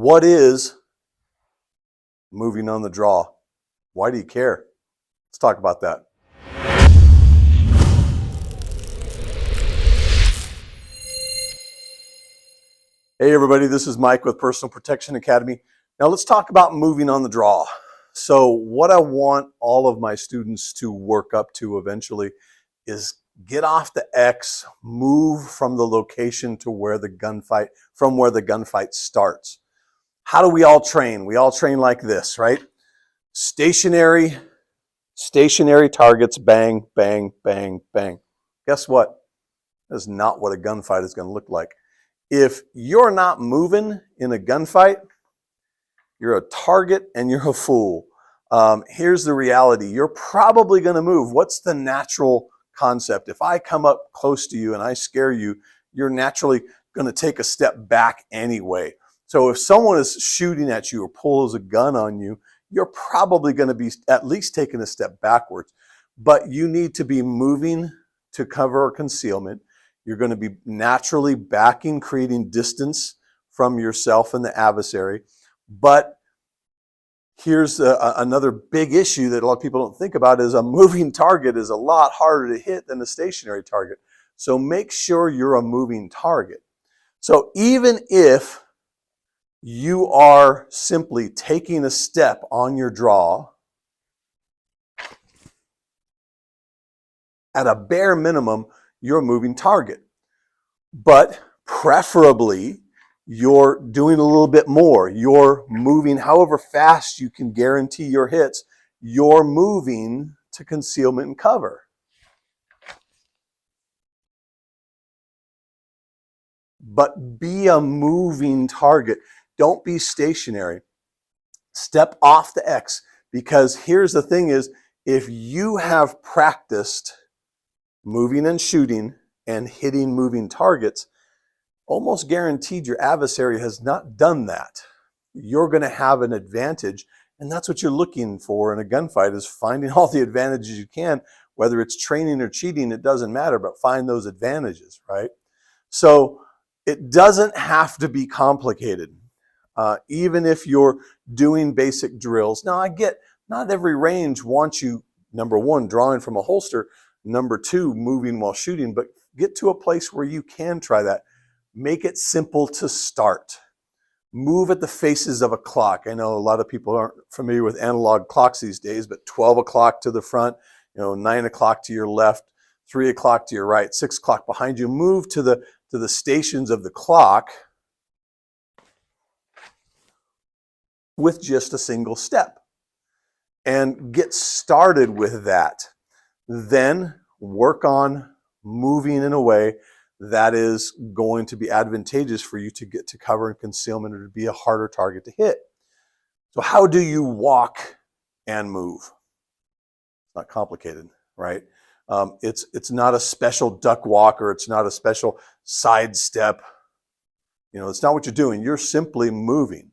What is moving on the draw? Why do you care? Let's talk about that. Hey everybody, this is Mike with Personal Protection Academy. Now let's talk about moving on the draw. So what I want all of my students to work up to eventually is get off the X, move from the location to where the gunfight starts. How do we all train? We all train like this, right? Stationary targets, bang, bang, bang, bang. Guess what? That's not what a gunfight is going to look like. If you're not moving in a gunfight, you're a target and you're a fool. Here's the reality. You're probably going to move. What's the natural concept? If I come up close to you and I scare you, you're naturally going to take a step back anyway. So if someone is shooting at you or pulls a gun on you, you're probably going to be at least taking a step backwards. But you need to be moving to cover concealment. You're going to be naturally backing, creating distance from yourself and the adversary. But here's another big issue that a lot of people don't think about is a moving target is a lot harder to hit than a stationary target. So make sure you're a moving target. So even if you are simply taking a step on your draw, at a bare minimum, you're a moving target. But preferably, you're doing a little bit more. You're moving however fast you can guarantee your hits. You're moving to concealment and cover. But be a moving target. Don't be stationary. Step off the X, because here's the thing is, if you have practiced moving and shooting and hitting moving targets, almost guaranteed your adversary has not done that. You're going to have an advantage, and that's what you're looking for in a gunfight, is finding all the advantages you can. Whether it's training or cheating, it doesn't matter, but find those advantages, right? So it doesn't have to be complicated. Even if you're doing basic drills. Now I get not every range wants you, number one, drawing from a holster, number two, moving while shooting, but get to a place where you can try that. Make it simple to start. Move at the faces of a clock. I know a lot of people aren't familiar with analog clocks these days, but 12 o'clock to the front, 9 o'clock to your left, 3 o'clock to your right, 6 o'clock behind you. Move to the stations of the clock with just a single step and get started with that. Then work on moving in a way that is going to be advantageous for you to get to cover and concealment or to be a harder target to hit. So how do you walk and move? It's not complicated, right? It's not a special duck walk, or it's not a special side step. It's not what you're doing. You're simply moving.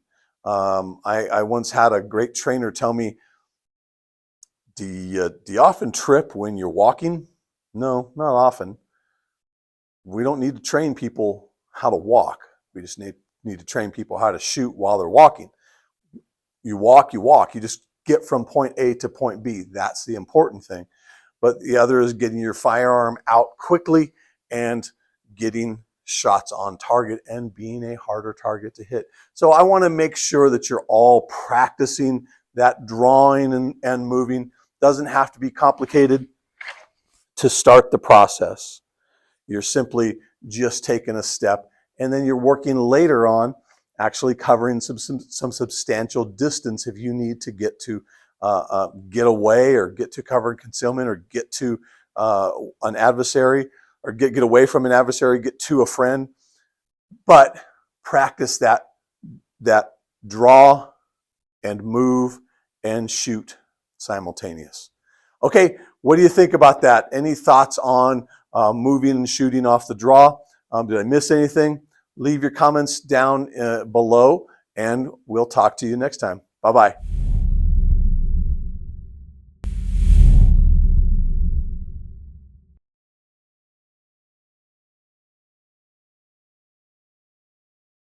I once had a great trainer tell me, do you often trip when you're walking? No, not often. We don't need to train people how to walk. We just need to train people how to shoot while they're walking. You walk. You just get from point A to point B. That's the important thing. But the other is getting your firearm out quickly and getting shots on target and being a harder target to hit. So I want to make sure that you're all practicing that drawing and moving. Doesn't have to be complicated to start the process. You're simply just taking a step, and then you're working later on actually covering some substantial distance if you need to get to get away, or get to cover and concealment, or get to an adversary, or get away from an adversary, get to a friend. But practice that draw and move and shoot simultaneous. Okay, what do you think about that? Any thoughts on moving and shooting off the draw? Did I miss anything? Leave your comments down below, and we'll talk to you next time. Bye-bye.